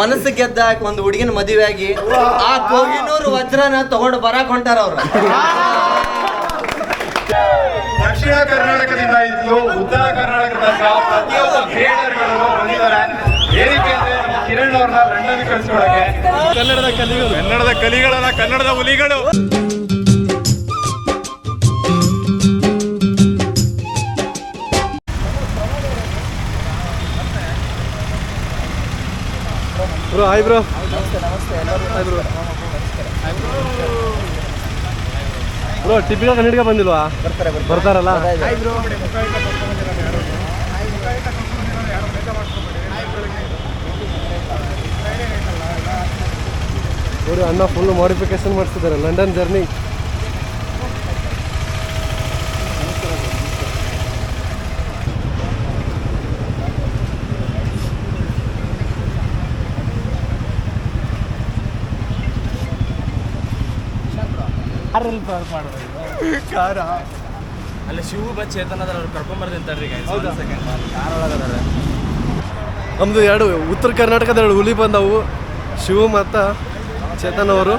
ಮನಸ್ಸು ಗೆದ್ದ ಒಂದು ಹುಡುಗಿನ ಮದುವೆ ಆಗಿ ಆ ಕೊಹಿನೂರು ವಜ್ರನ ತಗೊಂಡು ಬರಾಕ್ ಹೊಂಟಾರ ಅವ್ರ. ದಕ್ಷಿಣ ಕರ್ನಾಟಕದಿಂದ ಇದ್ದು ಉತ್ತರ ಕರ್ನಾಟಕದ ಪ್ರತಿಯೊಬ್ಬ ಕ್ರಿಯೇಟರ್ಗಳು ಬಂದಿದ್ದಾರೆ. ಏನಕ್ಕೆ ಅಂದ್ರೆ ನಮ್ಮ ಕಿರಣ್ ಅವ್ರನ್ನ ಲಂಡನ್ ಕಳಿಸ್ಕೊಳಕ್ಕೆ. ಕನ್ನಡದ ಕಲಿಗಳನ್ನ ಕನ್ನಡದ ಹುಲಿಗಳು. Bro hi bro. ನಮಸ್ತೆ. ಬ್ರೋ ಟಿಪಿಕಲ್ ಕನ್ನಡಿಗ ಬಂದಿಲ್ವಾ? ಬರ್ತಾರಲ್ಲ. ನೋಡಿ ಅಣ್ಣ ಫುಲ್ ಮಾಡಿಫಿಕೇಶನ್ ಮಾಡಿಸ್ತಿದ್ದಾರೆ ಲಂಡನ್ ಜರ್ನಿ. ಅಲ್ಲ ಶಿವ ಬಸ್ ಚೇತನ ಅವ್ರು ಕರ್ಕೊಂಬರ್ದಿಂತಾರ್ರಿ ನಮ್ದು ಎರಡು ಉತ್ತರ ಕರ್ನಾಟಕದ ಎರಡು ಹುಲಿ ಬಂದವು, ಶಿವ ಮತ್ತು ಚೇತನ್ ಅವರು.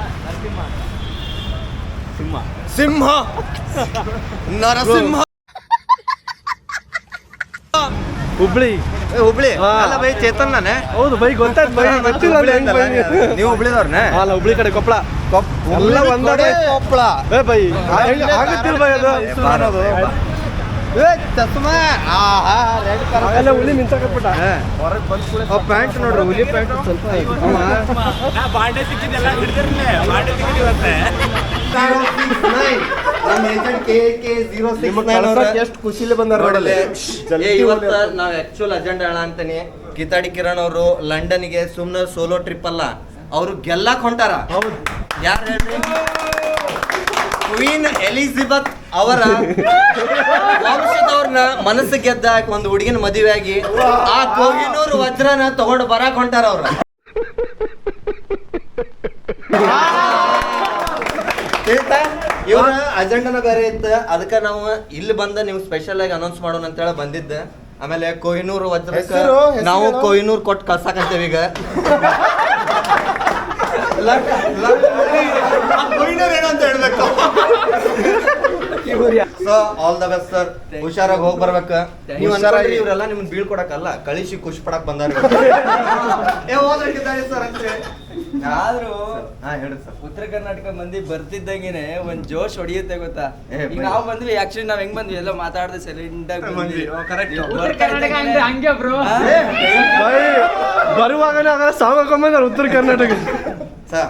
ಸಿಂಹ ನರಸಿಂಹ ಹುಬ್ಳಿ. ಹುಬ್ಳಿ ಹಾ. ಅಲ್ಲ ಬೈ ಚೇತನ್ ನಾನೇ. ಹೌದು ಬೈ ಗೊತ್ತಾಯ್ತು ಬೈ. ನೀವು ಹುಬ್ಳಿದವ್ರನ್ನೇ? ಅಲ್ಲ ಹುಬ್ಳಿ ಕಡೆ ಕೊಪ್ಪಳ ಎಲ್ಲ ಒಂದೇ ಕೊಪ್ಪಳ. ಏ ಬೈ ಆಗುತ್ತಿಲ್ಲ ಬೈ ಅದು ಚಸ್ಮಾ ಅಲ್ಲ ಹುಲಿ ನಿಂತಕಟ್ಬಿಟ್ಟ. ಪ್ಯಾಂಟ್ ನೋಡ್ರಿ, ಹುಲಿ ಪ್ಯಾಂಟ್ ಸ್ವಲ್ಪ ಬಾಂಡೆ ಸಿಕ್ಕಿದ್ದೆಲ್ಲ ಹಿಡಿದಿರ್ಲೆ ಬಾಂಡೆ ಸಿಕ್ಕಿದಿವತ್ತೆ. ಎಷ್ಟು ಖುಷಿಲಿ ಬಂದಾರ ನೋಡಲ್ಲಿ. ಇವತ್ತ ನಾವ್ ಆಕ್ಚುಲ್ ಅಜೆಂಡಾ ಹೇಳ ಅಂತಾನೆ. ಕಿತಾಡಿ ಕಿರಣ್ ಅವರು ಲಂಡನ್ಗೆ ಸುಮ್ನೆ ಸೋಲೋ ಟ್ರಿಪ್ ಅಲ್ಲ, ಅವರು ಗೆಲ್ಲಕ್ ಹೊಂಟಾರ. ಯಾರು ಹೇಳ್ರಿ? ಕ್ವೀನ್ ಎಲಿಜಬೆತ್ ಅವರ ವಂಶದವ್ರನ್ನ ಮನಸ್ಸು ಗೆದ್ದ ಒಂದು ಹುಡುಗಿನ ಮದುವೆ ಆಗಿ ಆ ಕೊಹಿನೂರು ವಜ್ರನ ತಗೊಂಡು ಬರಾಕ್ ಹೊಂಟಾರ ಅವ್ರ. ಇವ್ರ ಅಜೆಂಡನ ಬೇರೆ ಇತ್ತು, ಅದಕ್ಕೆ ನಾವು ಇಲ್ಲಿ ಬಂದ ನೀವು ಸ್ಪೆಷಲ್ ಆಗಿ ಅನೌನ್ಸ್ ಮಾಡೋಣ ಅಂತ ಹೇಳಿ ಬಂದಿದ್ದೆ. ಆಮೇಲೆ ಕೊಹಿನೂರು ವಜ್ರಕ್ಕೆ ನಾವು ಕೊಹಿನೂರ್ ಕೊಟ್ಟು ಕಳ್ಸಾಕಂತೇವಿ ಈಗ. ಏನಂತ ಹೇಳ್ಬೇಕು. So all the best sir, ಹುಷಾರಾಗಿ ಹೋಗಿ ಬರ್ಬೇಕ. ನೀವು ಅನ್ಕೊಂಡ್ರಿ ಇವ್ರೆಲ್ಲ ನಿಮ್ನ ಬೀಳ್ಕೊಡಕಲ್ಲ, ಕಳಿಸಿ ಖುಷಿ ಪಡಕ್ ಬಂದಾರ. ಆದ್ರೂ ಹಾ ಹೇಳ್ರಿ ಸರ್. ಉತ್ತರ ಕರ್ನಾಟಕ ಮಂದಿ ಬರ್ತಿದ್ದಂಗೆನೆ ಒಂದ್ ಜೋಶ್ ಹೊಡಿಯುತ್ತೆ ಗೊತ್ತಾ. ಈಗ ನಾವು ಬಂದ್ವಿ, ಆಕ್ಚುಲಿ ನಾವ್ ಹೆಂಗ್ ಬಂದ್ವಿ ಎಲ್ಲ ಮಾತಾಡದೆ ಸೈಲೆಂಟ್ ಆಗಿ ಬಂದ್ವಿ. ಹಂಗೆ ಬ್ರೋ ಬರುವಾಗನೇ ಆಗಲ್ಲ ಸಾವಕೊಂಬಂದ್ರೆ ಉತ್ತರ ಕರ್ನಾಟಕ. ಸರ್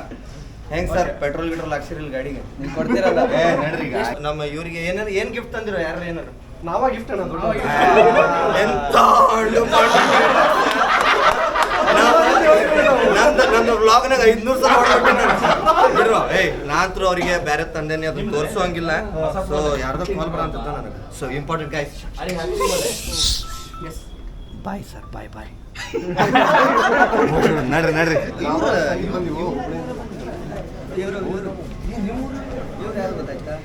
ಹೆಂಗ್ ಸರ್ ಪೆಟ್ರೋಲ್ ಗಿಟ್ರೋಲ್ ಹಾಕ್ಸಿರಿಲ್ಲ ಗಾಡಿಗೆ? ನೀವು ಕೊಡ್ತೀರಲ್ಲ. ನಡ್ರಿ ಈಗ ನಮ್ಮ ಇವ್ರಿಗೆ ಏನಾರು ಏನ್ ಗಿಫ್ಟ್ ತಂದಿರೋ ಯಾರು ಏನಾರು? ನಾವ ಗಿಫ್ಟ್ ಎಂತ ಹಳ್ಳು ನಂದು ವ್ಲಾಗ್ನಾಗ 500 ಸಲ ಬಿಡ್ರು. ನಾಂತ್ರು ಅವ್ರಿಗೆ ಬೇರೆ ತಂದೇನೆ, ಅದನ್ನ ತೋರಿಸುವಂಗಿಲ್ಲ. ಸೊ ಯಾರ್ದೋ ಕಾಲ್ ಬರ ಅಂತ ನನಗೆ. So important guys, bye sir, bye bye. ನಡ್ರಿ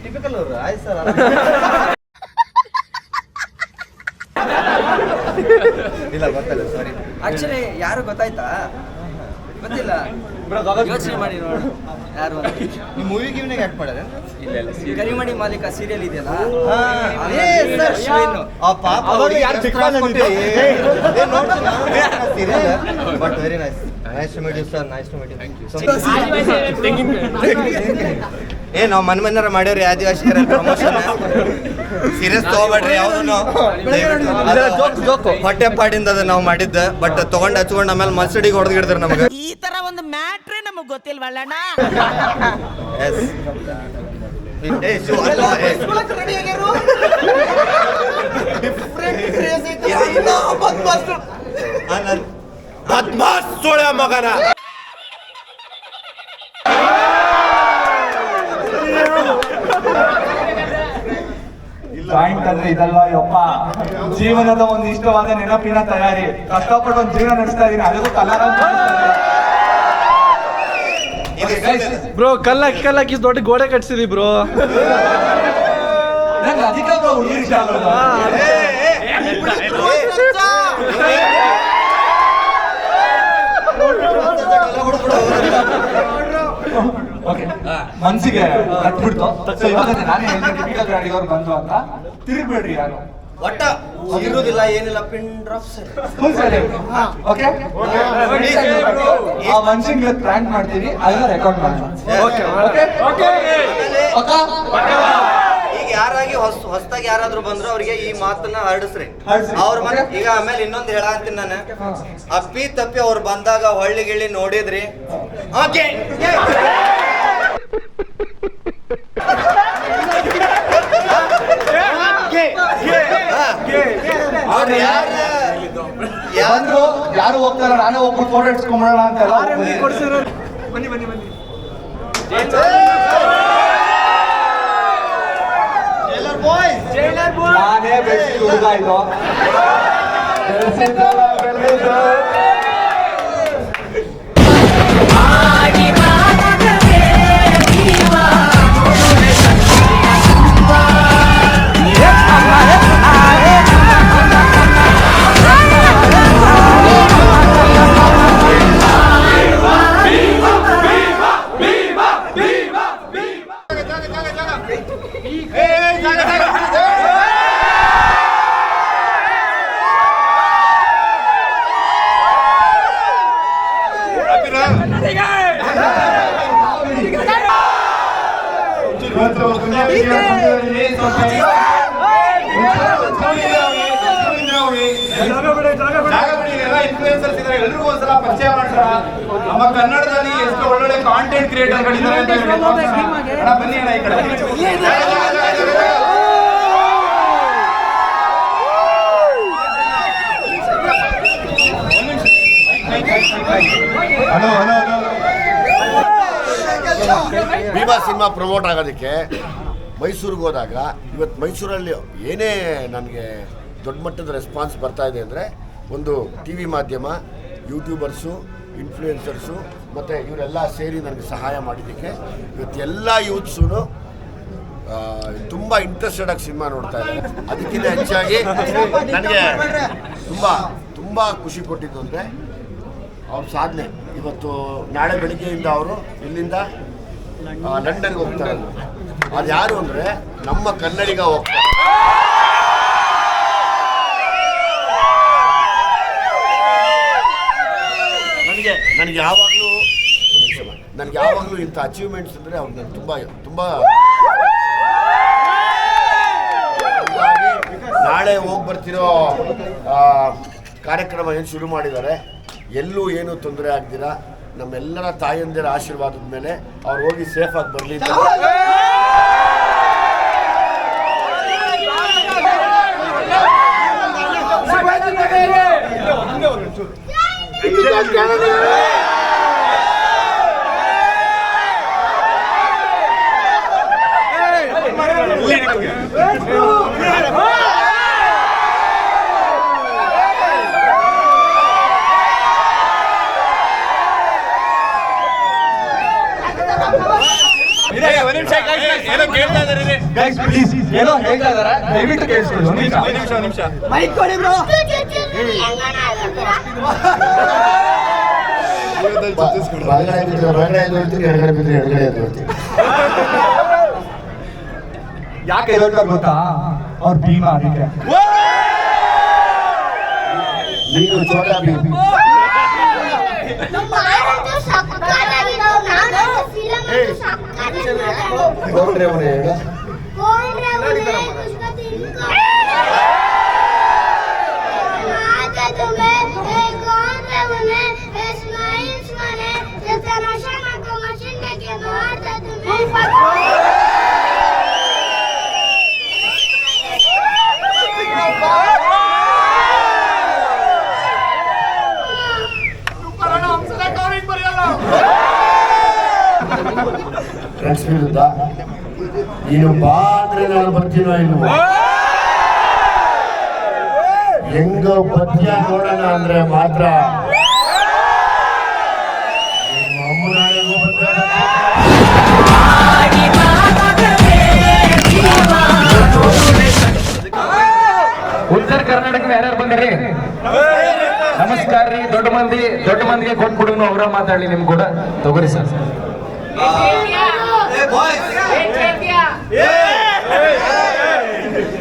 ಟಿಪಿಕಲ್ ಅವರು. ಆಯ್ತು ಸರ್. ಇಲ್ಲ ಗೊತ್ತಲ್ಲ, ಸಾರಿ. ಆಕ್ಚುಲಿ ಯಾರು ಗೊತ್ತಾಯ್ತಾ? ಗೊತ್ತಿಲ್ಲ, ಯೋಚನೆ ಮಾಡಿ ನೋಡು ಯಾರು ಅಂತ. ನೀವು ಮೂವಿ ಗಿವ್ನಾಗ ಆಕ್ಟ್ ಮಾಡ್ಯಾರ? ಕರಿಮಣಿ ಮಾಲೀಕ ಸೀರಿಯಲ್ ಇದೆಯಲ್ಲ, but very nice. Nice to meet you sir. Nice to meet you. ನಾವು ಮನ್ಮನ್ನಾರ ಮಾಡ್ಯಾವ್ರಿ ಆದಿವಾಸಿಗರ ಪ್ರಮೋಷನ್. ಸೀರಿಯಸ್ ತಗೋಬೇಡ್ರಿ ಯಾವ್ದು. ಹೊಟ್ಟೆ ಪಾಡಿಂದ ಅದ ನಾವು ಮಾಡಿದ್ದ, ಬಟ್ ತಗೊಂಡ್ ಹಚ್ಕೊಂಡ್ ಆಮೇಲೆ ಮಸಡಿಗೆ ಹೊಡೆದ್ಗಿಡ್ತಾರ ನಮಗ. ಈ ತರ ಒಂದು ಮ್ಯಾಟ್ರೇ ನಮಗ್ ಗೊತ್ತಿಲ್ವಲ್ಲಣ್ಣ. ಮಗನ ಪಾಯಿಂಟ್ ಅಂದ್ರೆ ಇದಲ್ವಾ ಯಪ್ಪ, ಜೀವನದ ಒಂದು ಇಷ್ಟವಾದ ನೆನಪಿನ ತಯಾರಿ. ಕಷ್ಟಪಟ್ಟು ಒಂದು ಜೀವನ ನಡೆಸ್ತಾ ಇದೀನಿ, ಅದಕ್ಕೂ ಕಲಾರ ಬ್ರೋ. ಕಲ್ಲಾಕಿ ದೊಡ್ಡ ಗೋಡೆ ಕಟ್ಸಿದಿ ಬ್ರೋ. ನಂಗೆ ಅದಕ್ಕೆ ಬ್ರೋ ಹುಡುಗಿ ಇಷ್ಟ ಆಗೋದು. ಮನ್ಸಿಗೆ ಕಟ್ಬಿಡ್ತು. ಸೊ ಇವಾಗ ನಾನೇ ಹೇಳಿದ್ರೆ ಗಾಡಿಯವ್ರು ಬಂದ್ರು ಅಂತ ತಿರುಗ್ಬೇಡ್ರಿ ಯಾರು. ಒಟ್ಟ ಇರುವುದಿಲ್ಲ ಏನಿಲ್ಲ ಪಿನ್ ಡ್ರಾಪ್ಸ್. ಓಕೆ, ಆ ಮನ್ಸಿಗೆ ಪ್ಲಾನ್ ಮಾಡ್ತೀವಿ, ಅದನ್ನ ರೆಕಾರ್ಡ್ ಮಾಡೋಣ. ಈಗ ಯಾರಾಗಿ ಹೊಸದಾಗಿ ಯಾರಾದ್ರೂ ಬಂದ್ರು ಅವ್ರಿಗೆ ಈ ಮಾತನ್ನ ಹರಡಿಸ್ರಿ. ಅವ್ರ ಈಗ ಆಮೇಲೆ ಇನ್ನೊಂದು ಹೇಳಂತೀನಿ ನಾನು, ಅಪ್ಪಿ ತಪ್ಪಿ ಅವ್ರು ಬಂದಾಗ ಹೊಳ್ಳಿ ಗಿಳ್ಳಿ ನೋಡಿದ್ರಿ ಓಕೆ ಯಾರು ಹೋಗ್ತಾರ, ನಾನೇ ಹೋಗ್ಬಿಟ್ಟು ಫೋಟೋ ಇಟ್ಸ್ಕೊಂಡ್ಬಿಡೋಣ ಅಂತೆಲ್ಲ ನಾನೇ ಬೆಳೆಸಿ ಹುಡುಗ ಇದು. ಎಲ್ರಿಗೂ ಒಂದ್ಸಲ ಪರಿಚಯ ಮಾಡ್ತಾರ. ನಮ್ಮ ಕನ್ನಡದಲ್ಲಿ ಎಷ್ಟು ಒಳ್ಳೊಳ್ಳೆ ಕಾಂಟೆಂಟ್ ಕ್ರಿಯೇಟರ್ಗಳಿದ್ದಾರೆ ಅಂತ ಹೇಳಿ ಬನ್ನಿ ಅಣ್ಣ ಈ ಕಡೆ. ಭೀಮಾ ಸಿನಿಮಾ ಪ್ರಮೋಟ್ ಆಗೋದಕ್ಕೆ ಮೈಸೂರಿಗೆ ಹೋದಾಗ, ಇವತ್ತು ಮೈಸೂರಲ್ಲಿ ಏನೇ ನನಗೆ ದೊಡ್ಡ ಮಟ್ಟದ ರೆಸ್ಪಾನ್ಸ್ ಬರ್ತಾ ಇದೆ ಅಂದರೆ, ಒಂದು ಟಿ ವಿ ಮಾಧ್ಯಮ, ಯೂಟ್ಯೂಬರ್ಸು, ಇನ್ಫ್ಲೂಯೆನ್ಸರ್ಸು ಮತ್ತು ಇವರೆಲ್ಲ ಸೇರಿ ನನಗೆ ಸಹಾಯ ಮಾಡಿದ್ದಕ್ಕೆ ಇವತ್ತು ಎಲ್ಲ ಯೂತ್ಸೂ ತುಂಬ ಇಂಟ್ರೆಸ್ಟೆಡಾಗಿ ಸಿನಿಮಾ ನೋಡ್ತಾ ಇದ್ದಾರೆ. ಅದಕ್ಕಿಂತ ಹೆಚ್ಚಾಗಿ ನನಗೆ ತುಂಬ ಖುಷಿ ಕೊಟ್ಟಿದ್ದು ಅಂದರೆ ಅವ್ರ ಸಾಧನೆ. ಇವತ್ತು ನಾಳೆ ಬೆಳಿಗ್ಗೆಯಿಂದ ಅವರು ಇಲ್ಲಿಂದ ಲಂಡನ್ಗೆ ಹೋಗ್ತಾರೆ. ಅದು ಯಾರು ಅಂದರೆ ನಮ್ಮ ಕನ್ನಡಿಗ ಹೋಗ್ತಾರೆ. ನನಗೆ ಯಾವಾಗಲೂ ಇಂಥ ಅಚೀವ್ಮೆಂಟ್ಸ್ ಅಂದರೆ ಅವ್ರು ನನಗೆ ತುಂಬ ನಾಳೆ ಹೋಗಿ ಬರ್ತಿರೋ ಕಾರ್ಯಕ್ರಮ ಏನು ಶುರು ಮಾಡಿದ್ದಾರೆ, ಎಲ್ಲೂ ಏನೂ ತೊಂದರೆ ಆಗ್ದಿರ ನಮ್ಮೆಲ್ಲರ ತಾಯಂದಿರ ಆಶೀರ್ವಾದದ ಮೇಲೆ ಅವ್ರು ಹೋಗಿ ಸೇಫಾಗಿ ಬರಲಿ ಅಂತ. ಏನೋ ಕೇಳ್ತಾ ಇದ್ದಾರೆ, ಏನೋ ಹೇಳ್ತಾ ಇದಾರೆ, ದಯವಿಟ್ಟು ಕೇಳಿಸ್ಕೊಳ್ಳಿ. ಒಂದು ನಿಮಿಷ ಮೈಕ್ ಕೊಡಿ ಬ್ರೋ. ಯಾಕೆ ಹೇಳ್ತಾರೆ ಗೊತ್ತಾ? ಅವ್ರ ಭೀಮಾ ಅದಕ್ಕೆ. ನೀನು ಛೋಟಾ ಭೀಮ್. ಫ್ರೆಂಡ್ಸ್ ವಿರುದ್ಧ ನೀನು ಬಾ ಅಂದ್ರೆ ನಾನು ಬರ್ತೀನೋ ಇಲ್ವೋ, ಹೆಂಗ ಪದ್ಯ ನೋಡೋಣ ಅಂದ್ರೆ ಮಾತ್ರ ಉತ್ತರ ಕರ್ನಾಟಕ ಯಾರ್ಯಾರು ಬಂದಿರಿ? ನಮಸ್ಕಾರ ರೀ. ದೊಡ್ಡ ಮಂದಿಗೆ ಕೊಟ್ಬಿಡು, ಅವರ ಮಾತಾಡ್ಲಿ ನಿಮ್ ಕೂಡ. ತಗೋರಿ ಸರ್. ಬಾಯ್ಸ್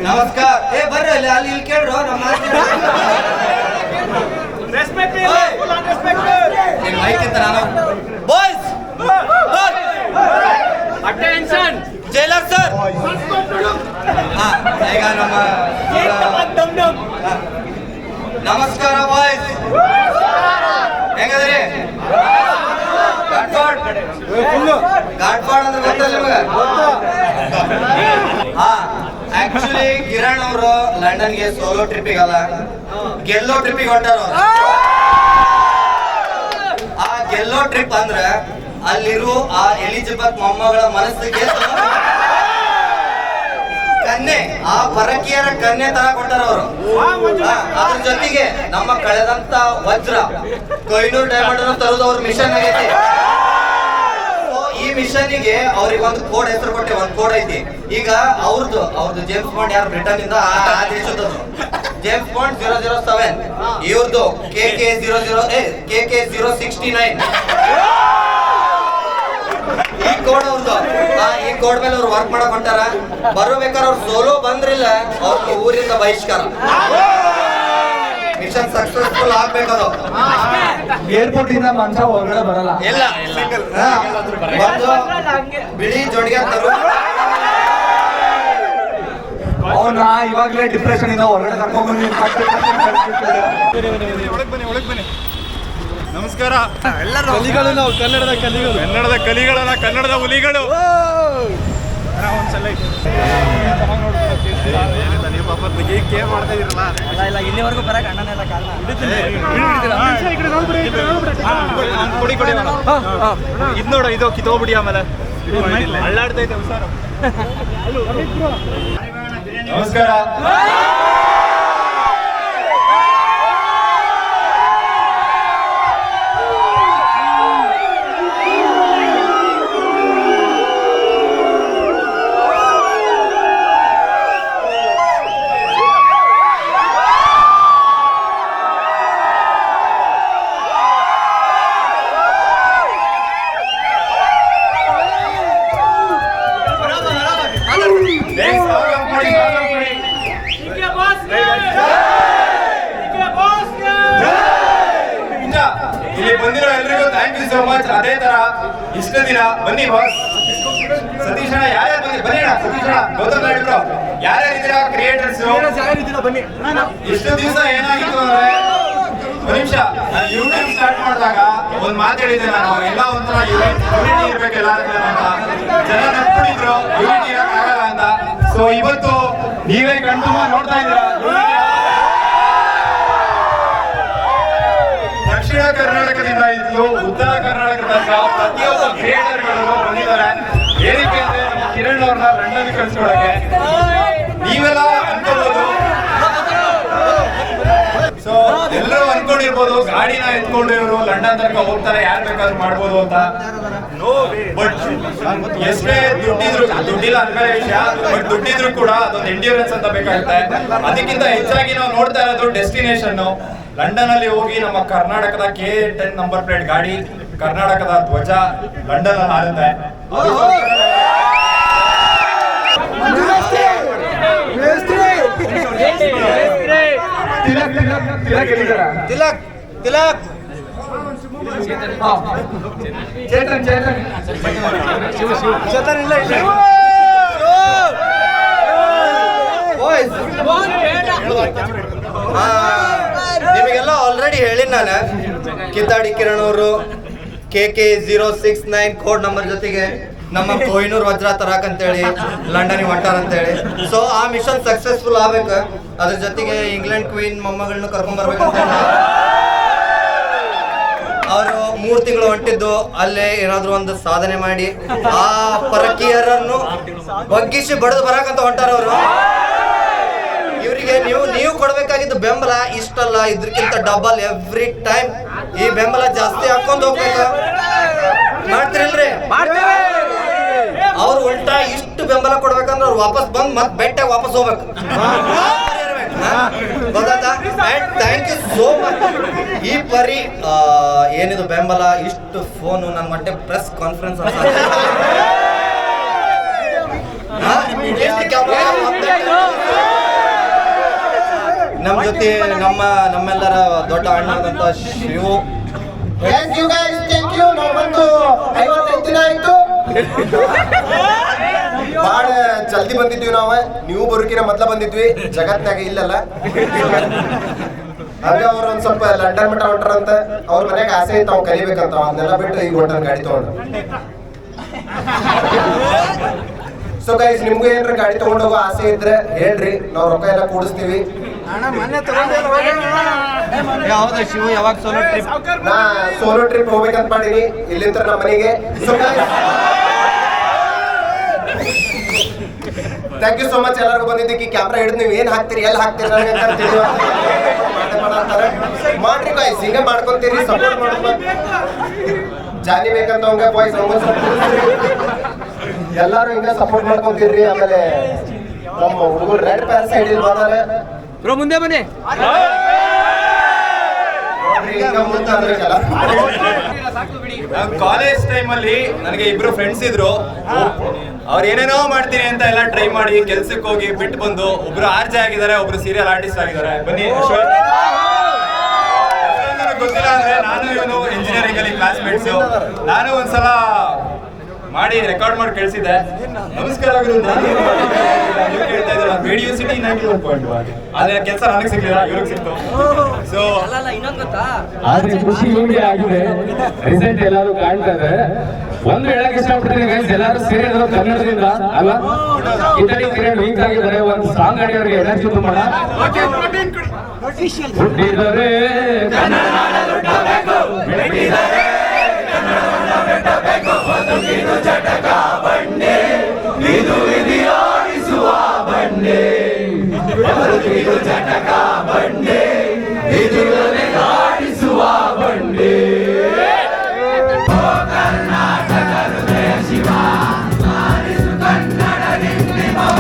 ನಮಸ್ಕಾರ. ಬರ್ರಿ ಅಲ್ಲಿ ಅಲ್ಲಿ ಇಲ್ಲಿ ಕೇಳ್ರು ನಮ್ಮ ಮೈಕ್ ಅಂತ ನಾನು ಬಾಯ್ಸ್ ಅಟೆನ್ಷನ್ ಜೈಲರ್ ಸರ್. ಈಗ ನಮ್ಮ ನಮಸ್ಕಾರ ಬಾಯ್ಸ್, ಹೆಂಗದ್ರಿ? ಗಾಡ್ಫಾಡ್ ಅಂದ್ರೆ ಗೊತ್ತಲ್ಲ ನಿಮಗೆ? ಆಕ್ಚುಲಿ ಕಿರಣ್ ಅವರು ಲಂಡನ್ಗೆ ಸೋಲೋ ಟ್ರಿಪ್ಪಿಗಲ್ಲ, ಗೆಲ್ಲೋ ಟ್ರಿಪ್ಪಿಗೆ ಹೊಂಟಾರ. ಆ ಗೆಲ್ಲೋ ಟ್ರಿಪ್ ಅಂದ್ರೆ ಅಲ್ಲಿರೋ ಆ ಎಲಿಜಬೆತ್ ಮೊಮ್ಮಗಳ ಮನಸ್ಸಿಗೆ ಕನ್ಯೆ, ಆ ಪರಕೀಯರ ಕನ್ಯೆ ತರ ಕೊಟ್ಟಾರ ಅವರು. ಅದ್ರ ಜೊತೆಗೆ ನಮ್ಮ ಕಳೆದಂತ ವಜ್ರ ಕೊಯ್ನೂರ್ ಡೈಮಂಡ್ ಅನ್ನು ತರುವುದು ಅವ್ರ ಮಿಷನ್ ಆಗೈತಿ. ಈ ಮಿಷನ್ಗೆ ಅವ್ರಿಗೆ ಒಂದು ಕೋಡ್ ಹೆಸರು ಕೊಟ್ಟೆ, ಒಂದು ಕೋಡ್ ಐತಿ. ಈಗ ಅವ್ರದ್ದು ಜೇಮ್ಸ್ ಬಾಂಡ್ ಯಾರು ಬ್ರಿಟನ್ ಇಂದ ಆ ದೇಶದ್ದು ಜೇಮ್ಸ್ ಬಾಂಡ್ 007, ಇವ್ರದ್ದು KK069. ಈ ಕೋಡ್ ಅವ್ರದ್ದು. ಈ ಕೋಡ್ ಮೇಲೆ ಅವ್ರು ವರ್ಕ್ ಮಾಡಕ್ ಹೊಂಟಾರ. ಬರ್ಬೇಕಾದ್ರೆ ಅವ್ರು ಸೋಲೋ ಬಂದ್ರಿಲ್ಲ, ಅವ್ರ ಊರಿಂದ ಬಹಿಷ್ಕಾರ. Mission successful ಆಗ್ಬೇಕದು. ಏರ್ಪೋರ್ಟ್ ಇಂದ ಮನುಷ್ಯ ಹೊರಗಡೆ ಬರಲ್ಲ. ಇಲ್ಲ ಬಂದು ಬಿಳಿ ಜೋಡಿಗೆ ತರು. ಅವನ್ನ ಇವಾಗಲೇ ಡಿಪ್ರೆಷನ್ ಇಂದ ಹೊರಗಡೆ ಕರ್ಕೊಂಡ್ ಬಂದು ಒಳಗ್ ಬನ್ನಿ. ನಮಸ್ಕಾರ. ಕಲಿಗಳು ನಾವು ಕನ್ನಡದ ಕಲಿಗಳು, ಕನ್ನಡದ ಕಲಿಗಳಲ್ಲ, ಕನ್ನಡದ ಹುಲಿಗಳು. ಒಂದ್ಸಲ ನೀವು ಪಾಪ ಕೇರ್ ಮಾಡ್ತಾ ಇದ್ರಲ್ಲ, ಇಲ್ಲ ಇಲ್ಲಿವರೆಗೂ ಬರಕ್ ಅಣ್ಣನೆಲ್ಲ ಕಾರಣ. ಕೊಡಿ ಇದು ನೋಡು, ಇದು ಕಿತ್ತೋಗ್ಬಿಡಿ. ಆಮೇಲೆ ಅಳ್ಳಾಡ್ತೈತೆ ಹುಷಾರು. ನಮಸ್ಕಾರ. ಇಲ್ಲಿ ಬಂದಿರೋ ಎಲ್ರಿಗೂ ಥ್ಯಾಂಕ್ ಯು ಸೋ ಮಚ್. ಅದೇ ತರ ಇಷ್ಟ ದಿನ ಬನ್ನಿ ಬಾಸ್. ಸತೀಶ್ ಅಣ್ಣ ಯಾರ್ಯಾರು ಬನ್ನಿ ಅಣ್ಣ. ಸತೀಶ್ ಅಣ್ಣ, ಗೌತಮ್ ನಾಡಿದ್ರು ಯಾರ್ಯಾರಿದ್ದೀರಾ ಕ್ರಿಯೇಟರ್ಸ್ ಬನ್ನಿ. ಇಷ್ಟು ದಿವಸ ಏನಾಗಿತ್ತು ಅಂದ್ರೆ, ಒಂದು ನಿಮಿಷ, ನಾನು ಯೂಟ್ಯೂಬ್ ಸ್ಟಾರ್ಟ್ ಮಾಡಿದಾಗ ಒಂದು ಮಾತಾಡಿದ್ದೆ ನಾನು, ಎಲ್ಲ ಒಂಥರ ಯೂನಿಟಿ ಇರ್ಬೇಕು ಎಲ್ಲಾದ್ರೂ ಅಂತ. ಜನ ನಡ್ಕೊಂಡಿದ್ರು ಯೂನಿಟಿ ಇರಕ್ಕಾಗಲ್ಲ ಅಂತ. ಸೊ ಇವತ್ತು ನೀವೇ ಕಣ್ತುಂಬ ನೋಡ್ತಾ ಇದ್ದೀರಾ. ದಕ್ಷಿಣ ಕರ್ನಾಟಕದಿಂದ ಇದ್ದು ಉತ್ತರ ಕರ್ನಾಟಕ ತನಕ ಪ್ರತಿಯೊಬ್ಬ ಕ್ರಿಯೇಟರ್ಗಳು ಬಂದಿದ್ದಾರೆ. ಏನಕ್ಕೆ ಅಂದ್ರೆ ನಮ್ಮ ಕಿರಣ್ ಅವ್ರನ್ನ ಲಂಡನ್ ಕಳ್ಸ್ಕೊಳಕ್ಕೆ. ನೀವೆಲ್ಲ ಅನ್ಕೋಬಹುದು, ಸೊ ಎಲ್ಲರೂ ಅನ್ಕೊಂಡಿರ್ಬೋದು ಗಾಡಿನ ಎತ್ಕೊಂಡು ಇವರು ಲಂಡನ್ ತನಕ ಹೋಗ್ತಾರೆ, ಯಾರು ಬೇಕಾದ್ರೂ ಮಾಡ್ಬೋದು ಅಂತ. ಬಟ್ ಎಷ್ಟೇ ದುಡ್ಡಿಲ್ಲ ಅಂತ ವಿಷಯ, ಬಟ್ ದುಡ್ಡಿದ್ರು ಕೂಡ ಅದೊಂದು ಎಂಡ್ಯೂರೆನ್ಸ್ ಅಂತ ಬೇಕಾಗುತ್ತೆ. ಅದಕ್ಕಿಂತ ಹೆಚ್ಚಾಗಿ ನಾವು ನೋಡ್ತಾ ಇರೋದು ಡೆಸ್ಟಿನೇಷನ್. ಲಂಡನ್ ಅಲ್ಲಿ ಹೋಗಿ ನಮ್ಮ ಕರ್ನಾಟಕದ K10 ನಂಬರ್ ಪ್ಲೇಟ್ ಗಾಡಿ, ಕರ್ನಾಟಕದ ಧ್ವಜ ಲಂಡನ್ ಅಲ್ಲಿ ಹಾರುತ್ತೆ. ತಿಲಕ್ ತಿಲಕ್ ಚೇತನ್ ಇಲ್ಲ. ನಿಮಗೆಲ್ಲ ಆಲ್ರೆಡಿ ಹೇಳಿನ ನಾನು, ಕಿತ್ತಾಡಿ ಕಿರಣ್ ಅವರು KK069 ಕೋಡ್ ನಂಬರ್ ಜೊತೆಗೆ ನಮ್ಮ ಕೊಹಿನೂರ್ ವಜ್ರ ತರಾಕ್ ಅಂತೇಳಿ ಲಂಡನ್ ಹೊಂಟಾರ ಅಂತೇಳಿ. ಸೊ ಆ ಮಿಷನ್ ಸಕ್ಸಸ್ಫುಲ್ ಆಗ್ಬೇಕು. ಅದ್ರ ಜೊತೆಗೆ ಇಂಗ್ಲೆಂಡ್ ಕ್ವೀನ್ ಮೊಮ್ಮಗಳನ್ನ ಕರ್ಕೊಂಡ್ ಬರ್ಬೇಕಂತ ಅವರು 3 ತಿಂಗಳು ಹೊಂಟಿದ್ದು ಅಲ್ಲೇ ಏನಾದ್ರು ಒಂದು ಸಾಧನೆ ಮಾಡಿ ಆ ಪರಕೀಯರನ್ನು ಬಗ್ಗಿಸಿ ಬಡದು ಬರಾಕಂತ ಹೊಂಟಾರ ಅವರು. ಇವರಿಗೆ ನೀವು ಕೊಡ್ಬೇಕಾಗಿದ್ದು ಬೆಂಬಲ ಇಷ್ಟಲ್ಲ, ಇದ್ರಕ್ಕಿಂತ ಡಬಲ್ ಎವ್ರಿ ಟೈಮ್ ಈ ಬೆಂಬಲ ಜಾಸ್ತಿ ಹಾಕೊಂಡ್ ಹೋಗ್ಬೇಕು. ಮಾಡ್ತಿರಿಲ್ರಿ? ಅವ್ರು ಉಲ್ಟಾ ಇಷ್ಟು ಬೆಂಬಲ ಕೊಡ್ಬೇಕಂದ್ರೆ ಅವ್ರು ವಾಪಸ್ ಬಂದ್ ಮತ್ ಬೆಟ್ಟಾಗ ವಾಪಸ್ ಹೋಗ್ಬೇಕು. ಗೊತ್ತಾಯ್ತಾ? Thank you so much. ಈ ಪರಿ ಏನಿದು ಬೆಂಬಲ, ಇಷ್ಟು ಫೋನು, ನನ್ನ ಮಟ್ಟೆ ಪ್ರೆಸ್ ಕಾನ್ಫರೆನ್ಸ್ ನಮ್ಮ ಜೊತೆ ನಮ್ಮೆಲ್ಲರ ದೊಡ್ಡ ಅಣ್ಣ ಆದಂತ Shivu. Thank you guys, thank you. ನಾವು ಬಂದು 55 ದಿನ ಆಯ್ತು. ಭಾಳ ಜಲ್ದಿ ಬಂದಿದ್ವಿ ನಾವು. ನೀವು ಬರೋಕಿನ ಮೊದ್ಲ ಬಂದಿದ್ವಿ, ಜಗತ್ನಾಗ ಇಲ್ಲಲ್ಲ. ಹಾಗೆ ಅವ್ರು ಒಂದ್ ಸ್ವಲ್ಪ ಲಂಡನ್ ಮಟ್ಟ ಹೊಂಟ್ರಂತ. ಅವ್ರ ಮನ್ಯಾಗ ಆಸೆ ಇತ್ತು ಅವ್ನು ಕಲಿಬೇಕಂತ. ಅದನ್ನೆಲ್ಲ ಬಿಟ್ಟು ಈಗ ಹೊಂಟಾನ ಗಾಡಿ ತಗೊಂಡು. ಸೊ ಗೈಸ್, ನಿಮ್ಗೂ ಏನ್ರ ಗಾಡಿ ತಗೊಂಡು ಹೋಗೋ ಆಸೆ ಇದ್ರೆ ಹೇಳ್ರಿ, ನಾವು ರೊಕ್ಕ ಎಲ್ಲ ಕೂಡಿಸ್ತೀವಿ. ಹೌದಾ ಶಿವು, ಯಾವಾಗ ಸೋಲೋ ಟ್ರಿಪ್? ನಾ ಸೋಲೋ ಟ್ರಿಪ್ ಹೋಗ್ಬೇಕಂತ ಮಾಡೀನಿ ಇಲ್ಲಿಂದ ನಮ್ಮ ಮನೆಗೆ. So thank you so much ಎಲ್ಲರಿಗೂ ಬಂದಿದ್ದಕ್ಕೆ. ಕ್ಯಾಮ್ರಾ ಹಿಡಿದು ನೀವು ಏನ್ ಹಾಕ್ತೀರಿ, ಎಲ್ಲಿ ಹಾಕ್ತೀರಿ ಮಾಡ್ರಿ ಗಾಯ್ಸ್, ಹಿಂಗೆ ಮಾಡ್ಕೊಂತೀರಿ, ಸಪೋರ್ಟ್ ಮಾಡ್ಕೊಂಡು ಜಾನಿ ಬೇಕಂತ ಹಂಗ ಬಾಯ್ಸ್ ಎಲ್ಲಾರು ಹಿಂಗ ಸಪೋರ್ಟ್ ಮಾಡ್ಕೊಂತೀರಿ. ಆಮೇಲೆ ನಮ್ಮ ಹುಡುಗರು ರೆಡ್ ಪ್ಯಾರ್ ಸೈಡ್ ಇಲ್ಲಿ ಬಂದಾರೆ. ಮುಂದೆ ಬನ್ನಿ. ಕಾಲೇಜ್ ಟೈಮ್ ಅಲ್ಲಿ ನನಗೆ ಇಬ್ರು ಫ್ರೆಂಡ್ಸ್ ಇದ್ರು. ಅವ್ರು ಏನೇನೋ ಮಾಡ್ತೀನಿ ಅಂತ ಎಲ್ಲ ಟ್ರೈ ಮಾಡಿ ಕೆಲ್ಸಕ್ಕೆ ಹೋಗಿ ಬಿಟ್ಟು ಬಂದು ಒಬ್ರು ಆರ್ಜೆ ಆಗಿದ್ದಾರೆ, ಒಬ್ರು ಸೀರಿಯಲ್ ಆರ್ಟಿಸ್ಟ್ ಆಗಿದ್ದಾರೆ. ಬನ್ನಿ. ಗೊತ್ತಿಲ್ಲ ಅಂದ್ರೆ ನಾನು ಇವನು ಇಂಜಿನಿಯರಿಂಗ್ ಅಲ್ಲಿ ಕ್ಲಾಸ್ಮೇಟ್ಸ್. ನಾನು ಒಂದ್ಸಲ ಮಾಡಿ ರೆಕಾರ್ಡ್ ಮಾಡಿ ಕಳಿಸಿದ್ದೆ. ನಮಸ್ಕಾರ ರೇಡಿಯೋ ಸಿಟಿ 91.1. ಆದ್ರೆ ಕೆಲಸ ನನಗೆ ಸಿಗ್ಲಿಲ್ಲ, ಇವ್ರಿಗೆ ಸಿಕ್ತು. ಸೊ ಇನ್ನೊಂದು ಗೊತ್ತಾ, ಆದ್ರೆ ಖುಷಿ ಇವ್ರಿಗೆ ಆಗಿದೆ. ರಿಸಲ್ಟ್ ಎಲ್ಲರೂ ಕಾಣ್ತಾ ಇದ್ದಾರೆ. ಒಂದು ಹೇಳಕ್ ಇಷ್ಟಪಡ್ತೀನಿ ಗೈಸ್, ಎಲ್ಲರೂ ಸೇರಿದ್ರು ಕನ್ನಡದಿಂದ ಅಲ್ವಾ? ಇತಳಿ ಕಿರಣ್ ವೀಕ್ ಆಗಿದ್ದಾರೆ. ಒಂದು ಸಾಂಗ್ ಆಡಿಯೋರಿಗೆ ಎನರ್ಜಿ ತುಂಬೋಣ. ಹುಟ್ಟಿದರೆ ಕನ್ನಡ ನಾಡ ಹುಟ್ಟಬೇಕು, ಬೆಳಗಿದರೆ ಕನ್ನಡ ನಾಡ ಬೆಟ್ಟಬೇಕು. ಬದುಕಿದು ಜಟಕ ಬಂಡೆ, ಇದು ವಿಧಿಯಾಡಿಸುವ ಬಂಡೆ. ಬದುಕಿದು ಜಟಕ ಬಂಡೆ, ಇದು ಆಡಿಸುವ ಬಂಡೆ. ಕರ್ನಾಟಕ ಹೃದಯ ಶಿವ, ಆರಿಸು ಕನ್ನಡ ನಿಮ್ಮವ.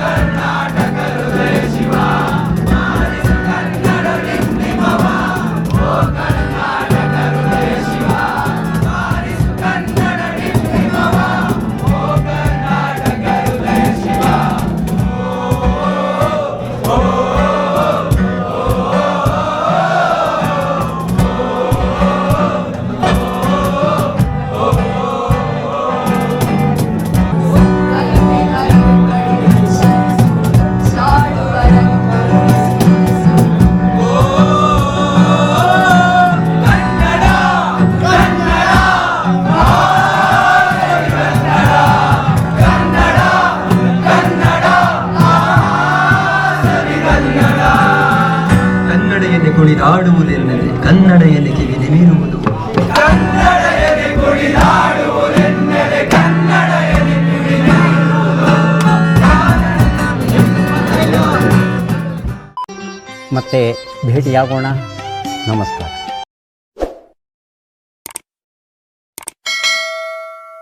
ಕರ್ನಾಟಕ ಹೃದಯ ಶಿವ, ಆರಿಸು ಕನ್ನಡ ನಿಮ್ಮವ. ಕರ್ನಾಟಕ ಹೃದಯ ಶಿವ, ಆರಿಸು ಕನ್ನಡ ನಿಮ್ಮವ. ಕರ್ನಾಟಕ ಹೃದಯ ಶಿವ. ಕನ್ನಡ ಎದೆ ಕುಳಿದಾಡುವುದೆನ್ನದೆ ಕನ್ನಡ ಎದೆ ಕಿವಿ ನಿಮಿರುವುದು. ಕನ್ನಡ ಎದೆ ಕುಳಿದಾಡುವುದೆನ್ನದೆ ಕನ್ನಡ ಎದೆ ಕಿವಿ ನಿಮಿರುವುದು. ಮತ್ತೆ ಭೇಟಿಯಾಗೋಣ. ನಮಸ್ಕಾರ.